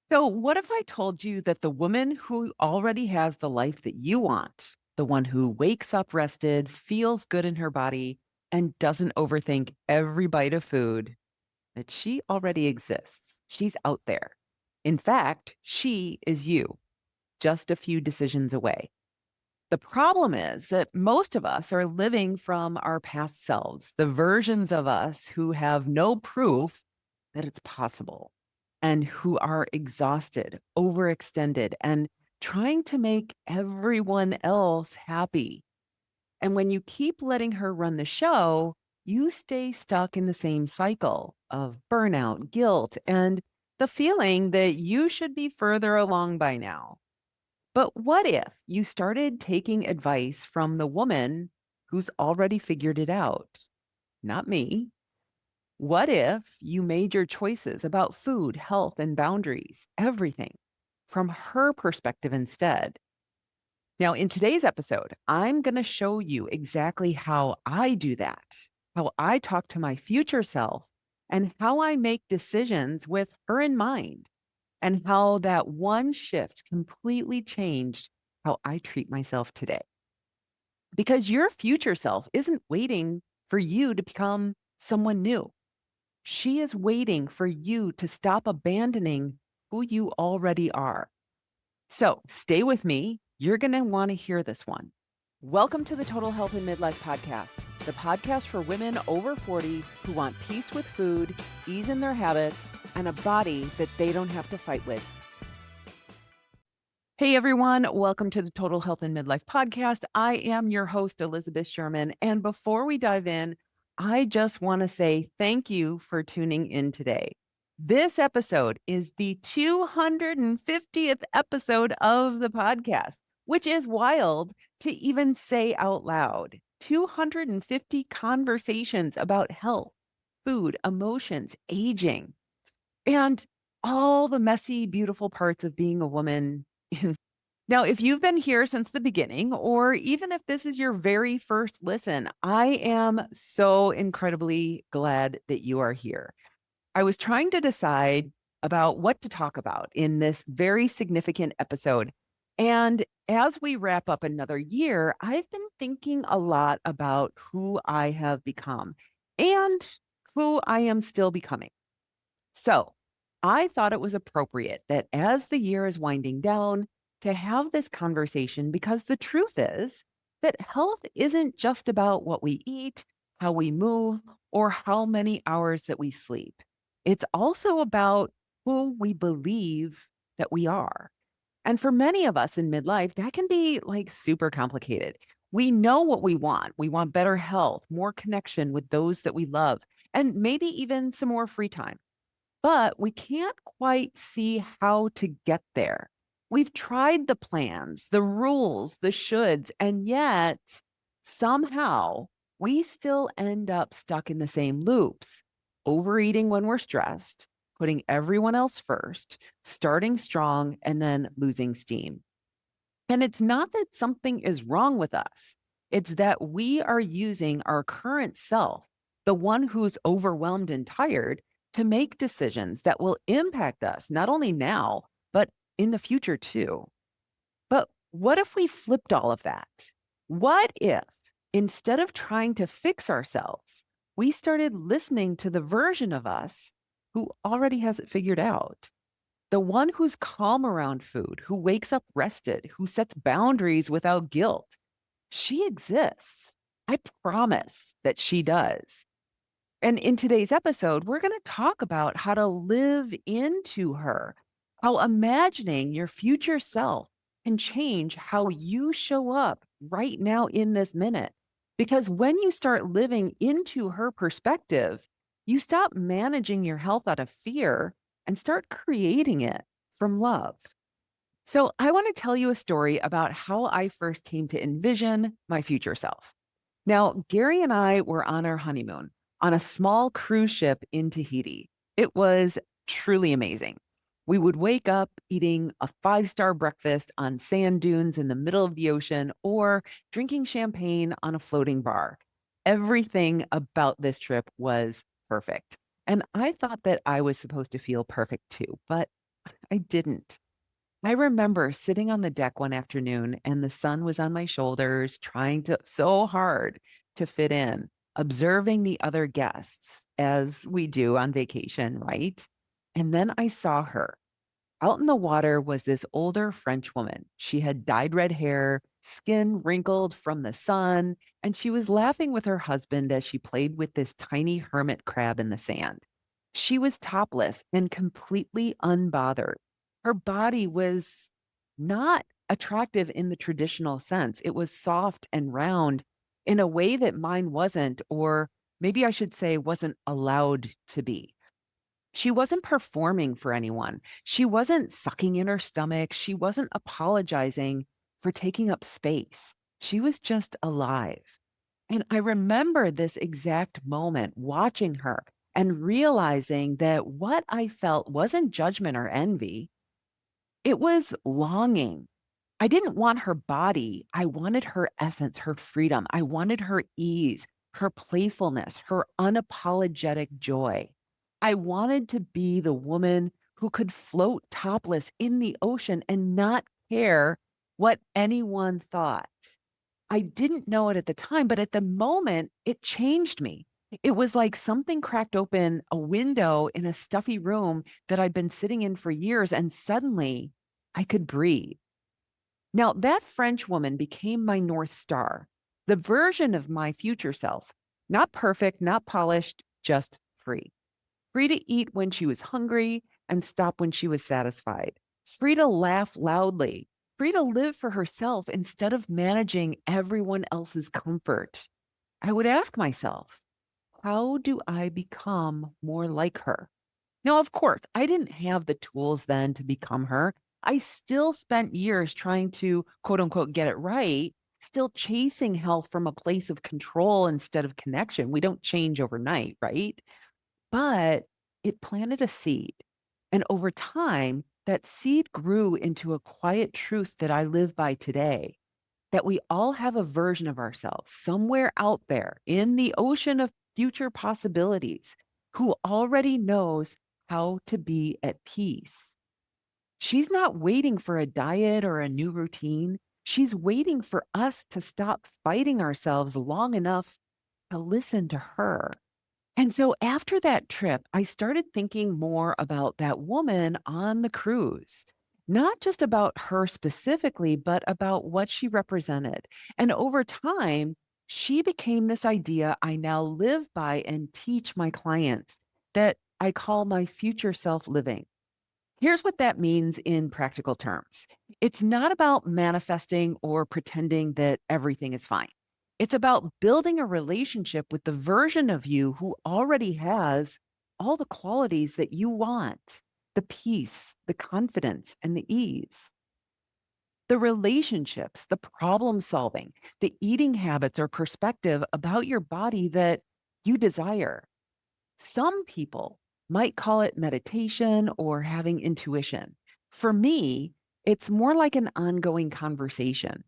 So, what if I told you that the woman who already has the life that you want, the one who wakes up rested, feels good in her body, and doesn't overthink every bite of food, that she already exists? She's out there. In fact, she is you, just a few decisions away. The problem is that most of us are living from our past selves, the versions of us who have no proof that it's possible and who are exhausted, overextended, and trying to make everyone else happy. And when you keep letting her run the show, you stay stuck in the same cycle of burnout, guilt, and the feeling that you should be further along by now. But what if you started taking advice from the woman who's already figured it out? Not me. What if you made your choices about food, health, and boundaries, everything from her perspective instead? Now, in today's episode, I'm going to show you exactly how I do that, how I talk to my future self, and how I make decisions with her in mind, and how that one shift completely changed how I treat myself today. Because your future self isn't waiting for you to become someone new. She is waiting for you to stop abandoning who you already are. So stay with me. You're going to want to hear this one. Welcome to the Total Health and Midlife Podcast, the podcast for women over 40 who want peace with food, ease in their habits, and a body that they don't have to fight with. Hey everyone, welcome to the Total Health and Midlife Podcast. I am your host, Elizabeth Sherman. And before we dive in, I just want to say thank you for tuning in today. This episode is the 250th episode of the podcast, which is wild to even say out loud. 250 conversations about health, food, emotions, aging, and all the messy, beautiful parts of being a woman. Now, if you've been here since the beginning, or even if this is your very first listen, I am so incredibly glad that you are here. I was trying to decide about what to talk about in this very significant episode. And as we wrap up another year, I've been thinking a lot about who I have become and who I am still becoming. So I thought it was appropriate that as the year is winding down, to have this conversation because the truth is that health isn't just about what we eat, how we move, or how many hours that we sleep. It's also about who we believe that we are. And for many of us in midlife, that can be like super complicated. We know what we want. We want better health, more connection with those that we love, and maybe even some more free time, but we can't quite see how to get there. We've tried the plans, the rules, the shoulds, and yet somehow we still end up stuck in the same loops. Overeating when we're stressed, putting everyone else first, starting strong, and then losing steam. And it's not that something is wrong with us, it's that we are using our current self, the one who's overwhelmed and tired, to make decisions that will impact us not only now, but in the future too. But what if we flipped all of that? What if instead of trying to fix ourselves, we started listening to the version of us who already has it figured out? The one who's calm around food, who wakes up rested, who sets boundaries without guilt. She exists. I promise that she does. And in today's episode, we're going to talk about how to live into her, how imagining your future self can change how you show up right now in this minute. Because when you start living into her perspective, you stop managing your health out of fear and start creating it from love. So, I want to tell you a story about how I first came to envision my future self. Now, Gary and I were on our honeymoon on a small cruise ship in Tahiti. It was truly amazing. We would wake up eating a five-star breakfast on sand dunes in the middle of the ocean or drinking champagne on a floating bar. Everything about this trip was perfect. And I thought that I was supposed to feel perfect too, but I didn't. I remember sitting on the deck one afternoon and the sun was on my shoulders, trying to so hard to fit in, observing the other guests as we do on vacation, right? And then I saw her. Out in the water was this older French woman. She had dyed red hair, skin wrinkled from the sun, and she was laughing with her husband as she played with this tiny hermit crab in the sand. She was topless and completely unbothered. Her body was not attractive in the traditional sense. It was soft and round in a way that mine wasn't, or maybe I should say, wasn't allowed to be. She wasn't performing for anyone. She wasn't sucking in her stomach. She wasn't apologizing for taking up space. She was just alive. And I remember this exact moment watching her and realizing that what I felt wasn't judgment or envy, it was longing. I didn't want her body. I wanted her essence, her freedom. I wanted her ease, her playfulness, her unapologetic joy. I wanted to be the woman who could float topless in the ocean and not care what anyone thought. I didn't know it at the time, but at the moment, it changed me. It was like something cracked open a window in a stuffy room that I'd been sitting in for years, and suddenly I could breathe. Now, that French woman became my North Star, the version of my future self, not perfect, not polished, just free. Free to eat when she was hungry and stop when she was satisfied. Free to laugh loudly. Free to live for herself instead of managing everyone else's comfort. I would ask myself, how do I become more like her? Now, of course, I didn't have the tools then to become her. I still spent years trying to quote unquote get it right, still chasing health from a place of control instead of connection. We don't change overnight, right? But it planted a seed. And over time, that seed grew into a quiet truth that I live by today, that we all have a version of ourselves somewhere out there in the ocean of future possibilities who already knows how to be at peace. She's not waiting for a diet or a new routine. She's waiting for us to stop fighting ourselves long enough to listen to her. And so after that trip, I started thinking more about that woman on the cruise, not just about her specifically, but about what she represented. And over time, she became this idea I now live by and teach my clients that I call my future self living. Here's what that means in practical terms. It's not about manifesting or pretending that everything is fine. It's about building a relationship with the version of you who already has all the qualities that you want: the peace, the confidence, and the ease. The relationships, the problem solving, the eating habits or perspective about your body that you desire. Some people might call it meditation or having intuition. For me, it's more like an ongoing conversation.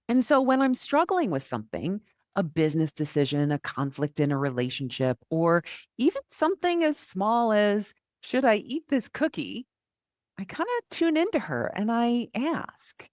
And so when I'm struggling with something, a business decision, a conflict in a relationship, or even something as small as, should I eat this cookie? I kind of tune into her and I ask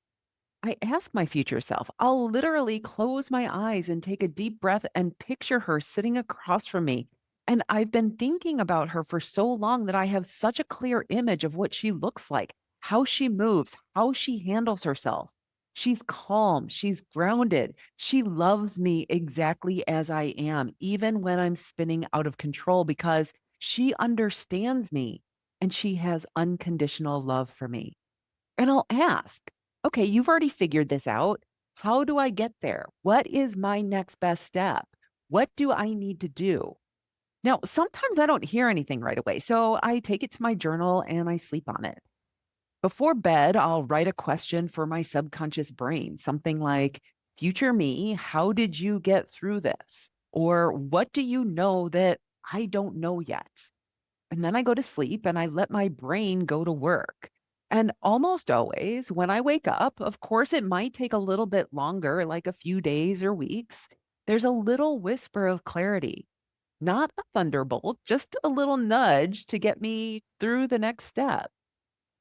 my future self. I'll literally close my eyes and take a deep breath and picture her sitting across from me. And I've been thinking about her for so long that I have such a clear image of what she looks like, how she moves, how she handles herself. She's calm, she's grounded. She loves me exactly as I am, even when I'm spinning out of control, because she understands me and she has unconditional love for me. And I'll ask, okay, you've already figured this out. How do I get there? What is my next best step? What do I need to do? Now, sometimes I don't hear anything right away. So I take it to my journal and I sleep on it. Before bed, I'll write a question for my subconscious brain, something like, future me, how did you get through this? Or what do you know that I don't know yet? And then I go to sleep and I let my brain go to work. And almost always, when I wake up, of course, it might take a little bit longer, like a few days or weeks. There's a little whisper of clarity, not a thunderbolt, just a little nudge to get me through the next step.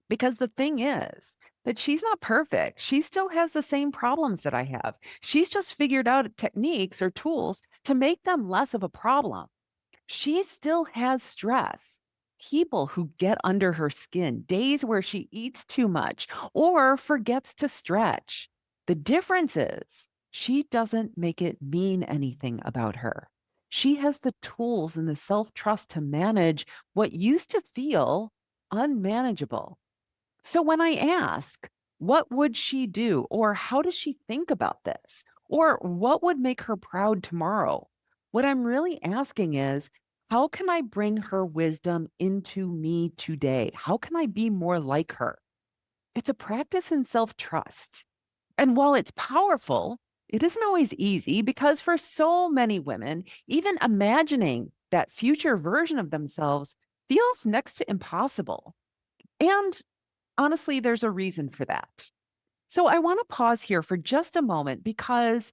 Because the thing is that she's not perfect. She still has the same problems that I have. She's just figured out techniques or tools to make them less of a problem. She still has stress. People who get under her skin, days where she eats too much or forgets to stretch. The difference is she doesn't make it mean anything about her. She has the tools and the self trust to manage what used to feel unmanageable. So when I ask, what would she do? Or how does she think about this? Or what would make her proud tomorrow? What I'm really asking is, how can I bring her wisdom into me today? How can I be more like her? It's a practice in self trust. And while it's powerful, it isn't always easy because for so many women, even imagining that future version of themselves feels next to impossible. And honestly, there's a reason for that. So I want to pause here for just a moment because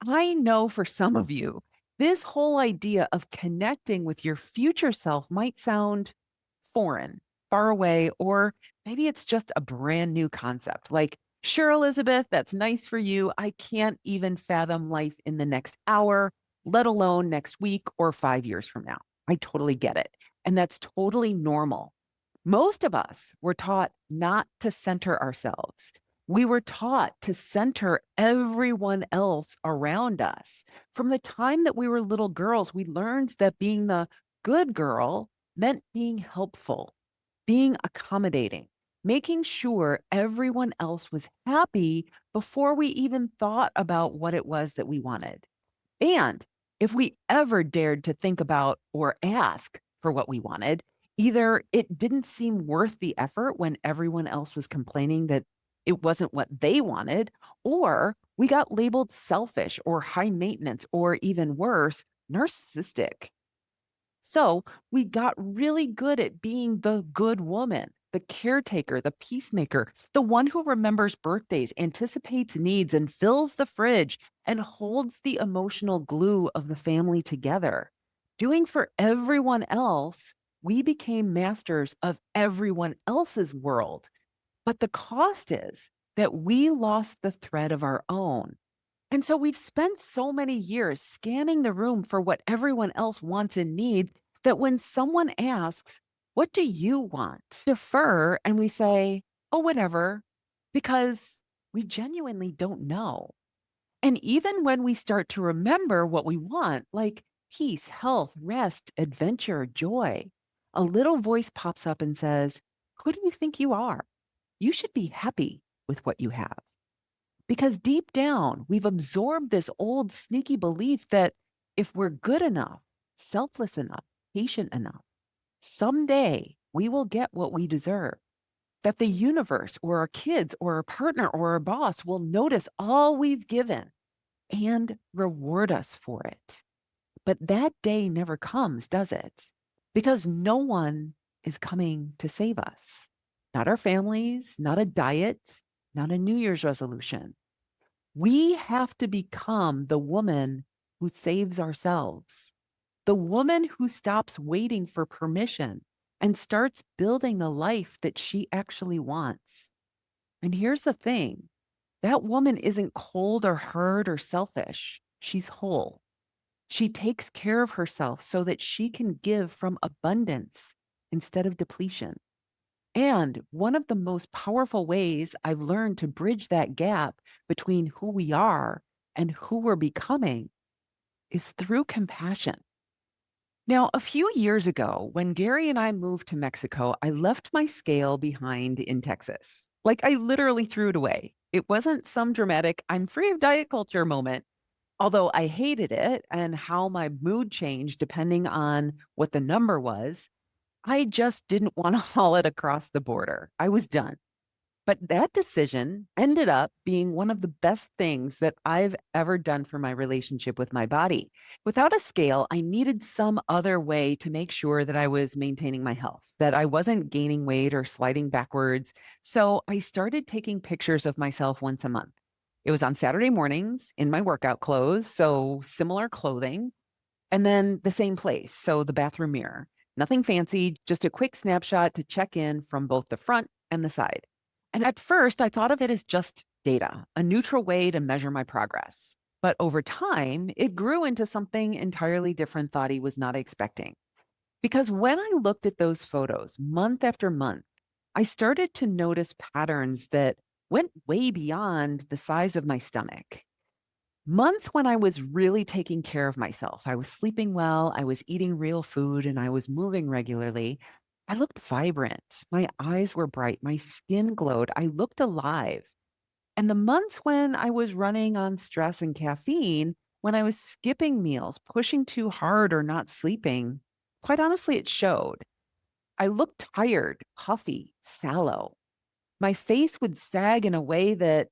I know for some of you, this whole idea of connecting with your future self might sound foreign, far away, or maybe it's just a brand new concept. Like, sure, Elizabeth, that's nice for you. I can't even fathom life in the next hour, let alone next week or 5 years from now. I totally get it. And that's totally normal. Most of us were taught not to center ourselves. We were taught to center everyone else around us. From the time that we were little girls, we learned that being the good girl meant being helpful, being accommodating, making sure everyone else was happy before we even thought about what it was that we wanted. And if we ever dared to think about or ask for what we wanted, either it didn't seem worth the effort when everyone else was complaining that it wasn't what they wanted, or we got labeled selfish or high maintenance, or even worse, narcissistic. So we got really good at being the good woman, the caretaker, the peacemaker, the one who remembers birthdays, anticipates needs, and fills the fridge and holds the emotional glue of the family together. Doing for everyone else, we became masters of everyone else's world. But the cost is that we lost the thread of our own. And so we've spent so many years scanning the room for what everyone else wants and needs that when someone asks, what do you want? Defer and we say, oh, whatever, because we genuinely don't know. And even when we start to remember what we want, like peace, health, rest, adventure, joy, a little voice pops up and says, who do you think you are? You should be happy with what you have. Because deep down, we've absorbed this old sneaky belief that if we're good enough, selfless enough, patient enough, someday we will get what we deserve. That the universe or our kids or our partner or our boss will notice all we've given and reward us for it. But that day never comes, does it? Because no one is coming to save us. Not our families, not a diet, not a New Year's resolution. We have to become the woman who saves ourselves, the woman who stops waiting for permission and starts building the life that she actually wants. And here's the thing, that woman isn't cold or hurt or selfish. She's whole. She takes care of herself so that she can give from abundance instead of depletion. And one of the most powerful ways I've learned to bridge that gap between who we are and who we're becoming is through compassion. Now, a few years ago, when Gary and I moved to Mexico, I left my scale behind in Texas. Like I literally threw it away. It wasn't some dramatic, I'm free of diet culture moment, although I hated it and how my mood changed depending on what the number was. I just didn't want to haul it across the border. I was done. But that decision ended up being one of the best things that I've ever done for my relationship with my body. Without a scale, I needed some other way to make sure that I was maintaining my health, that I wasn't gaining weight or sliding backwards. So I started taking pictures of myself once a month. It was on Saturday mornings in my workout clothes, so similar clothing, and then the same place, so the bathroom mirror. Nothing fancy, just a quick snapshot to check in from both the front and the side. And at first, I thought of it as just data, a neutral way to measure my progress. But over time, it grew into something entirely different Thoughty was not expecting. Because when I looked at those photos month after month, I started to notice patterns that went way beyond the size of my stomach. Months when I was really taking care of myself, I was sleeping well, I was eating real food, and I was moving regularly. I looked vibrant. My eyes were bright. My skin glowed. I looked alive. And the months when I was running on stress and caffeine, when I was skipping meals, pushing too hard, or not sleeping, quite honestly, it showed. I looked tired, puffy, sallow. My face would sag in a way that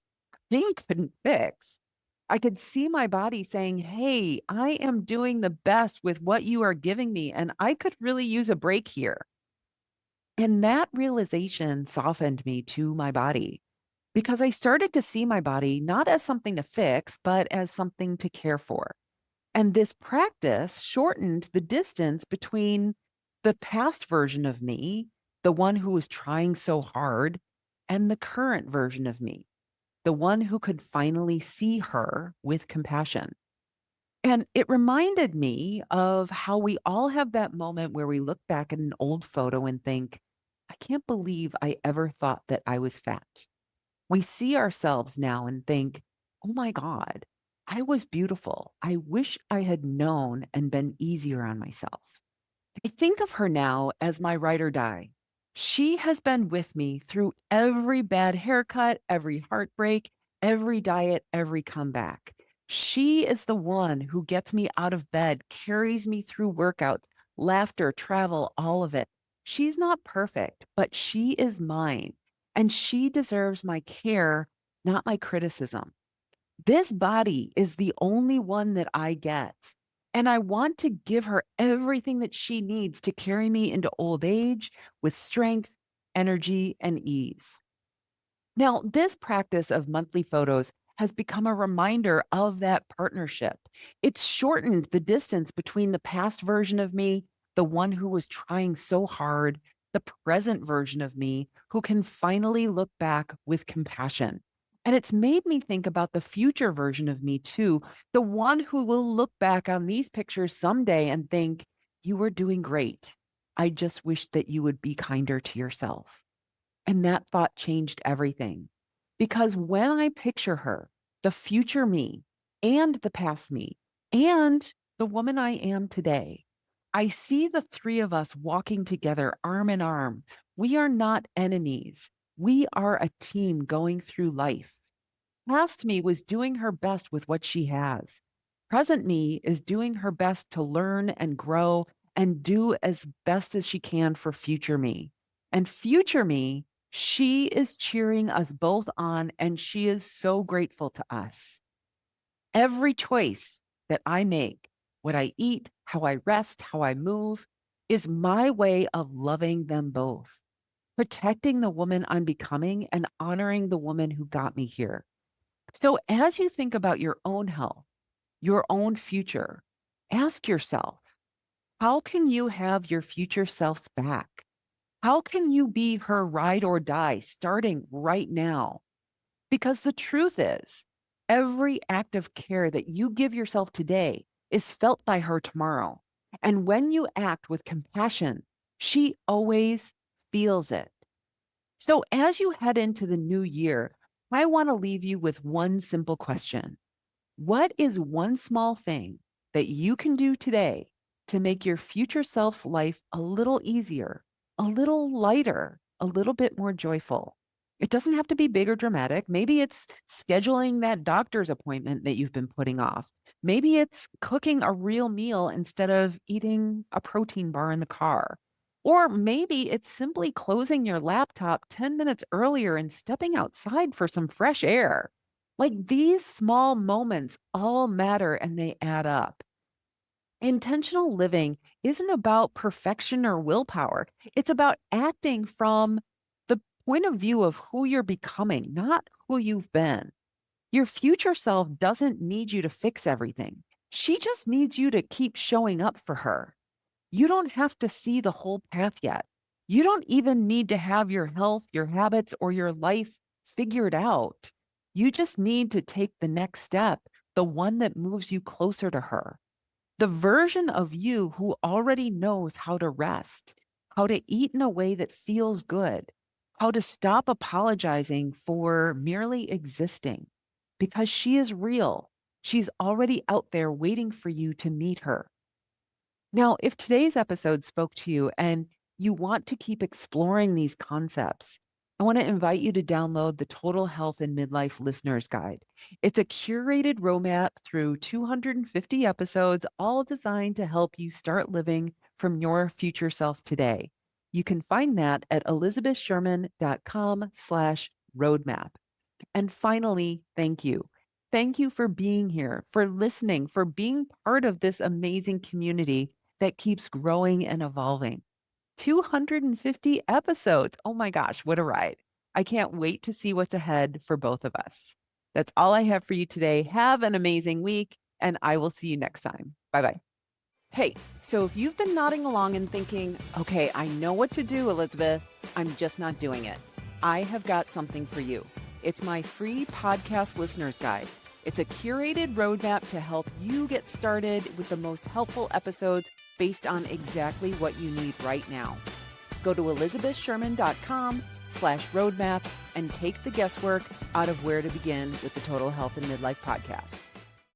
pain couldn't fix. I could see my body saying, "Hey, I am doing the best with what you are giving me, and I could really use a break here." And that realization softened me to my body because I started to see my body not as something to fix, but as something to care for. And this practice shortened the distance between the past version of me, the one who was trying so hard, and the current version of me, the one who could finally see her with compassion. And it reminded me of how we all have that moment where we look back at an old photo and think, I can't believe I ever thought that I was fat. We see ourselves now and think, oh my God, I was beautiful. I wish I had known and been easier on myself. I think of her now as my ride or die. She has been with me through every bad haircut, every heartbreak, every diet, every comeback. She is the one who gets me out of bed, carries me through workouts, laughter, travel, all of it. She's not perfect, but she is mine, and she deserves my care, not my criticism. This body is the only one that I get. And I want to give her everything that she needs to carry me into old age with strength, energy, and ease. Now, this practice of monthly photos has become a reminder of that partnership. It's shortened the distance between the past version of me, the one who was trying so hard, the present version of me who can finally look back with compassion. And it's made me think about the future version of me too, the one who will look back on these pictures someday and think, you were doing great. I just wish that you would be kinder to yourself. And that thought changed everything. Because when I picture her, the future me and the past me and the woman I am today, I see the three of us walking together arm in arm. We are not enemies. We are a team going through life. Past me was doing her best with what she has. Present me is doing her best to learn and grow and do as best as she can for future me. And future me, she is cheering us both on, and she is so grateful to us. Every choice that I make, what I eat, how I rest, how I move, is my way of loving them both, protecting the woman I'm becoming and honoring the woman who got me here. So, as you think about your own health, your own future, ask yourself, how can you have your future selves back? How can you be her ride or die starting right now? Because the truth is, every act of care that you give yourself today is felt by her tomorrow. And when you act with compassion, she always feels it. So, as you head into the new year, I want to leave you with one simple question. What is one small thing that you can do today to make your future self's life a little easier, a little lighter, a little bit more joyful? It doesn't have to be big or dramatic. Maybe it's scheduling that doctor's appointment that you've been putting off. Maybe it's cooking a real meal instead of eating a protein bar in the car. Or maybe it's simply closing your laptop 10 minutes earlier and stepping outside for some fresh air. Like these small moments all matter and they add up. Intentional living isn't about perfection or willpower. It's about acting from the point of view of who you're becoming, not who you've been. Your future self doesn't need you to fix everything. She just needs you to keep showing up for her. You don't have to see the whole path yet. You don't even need to have your health, your habits, or your life figured out. You just need to take the next step, the one that moves you closer to her. The version of you who already knows how to rest, how to eat in a way that feels good, how to stop apologizing for merely existing, because she is real. She's already out there waiting for you to meet her. Now, if today's episode spoke to you and you want to keep exploring these concepts, I want to invite you to download the Total Health and Midlife Listener's Guide. It's a curated roadmap through 250 episodes, all designed to help you start living from your future self today. You can find that at elizabethsherman.com/roadmap. And finally, thank you. Thank you for being here, for listening, for being part of this amazing community that keeps growing and evolving. 250 episodes. Oh my gosh, what a ride. I can't wait to see what's ahead for both of us. That's all I have for you today. Have an amazing week, and I will see you next time. Bye bye. Hey, so if you've been nodding along and thinking, okay, I know what to do, Elizabeth, I'm just not doing it, I have got something for you. It's my free podcast listener's guide. It's a curated roadmap to help you get started with the most helpful episodes based on exactly what you need right now. Go to elizabethsherman.com/roadmap and take the guesswork out of where to begin with the Total Health and Midlife podcast.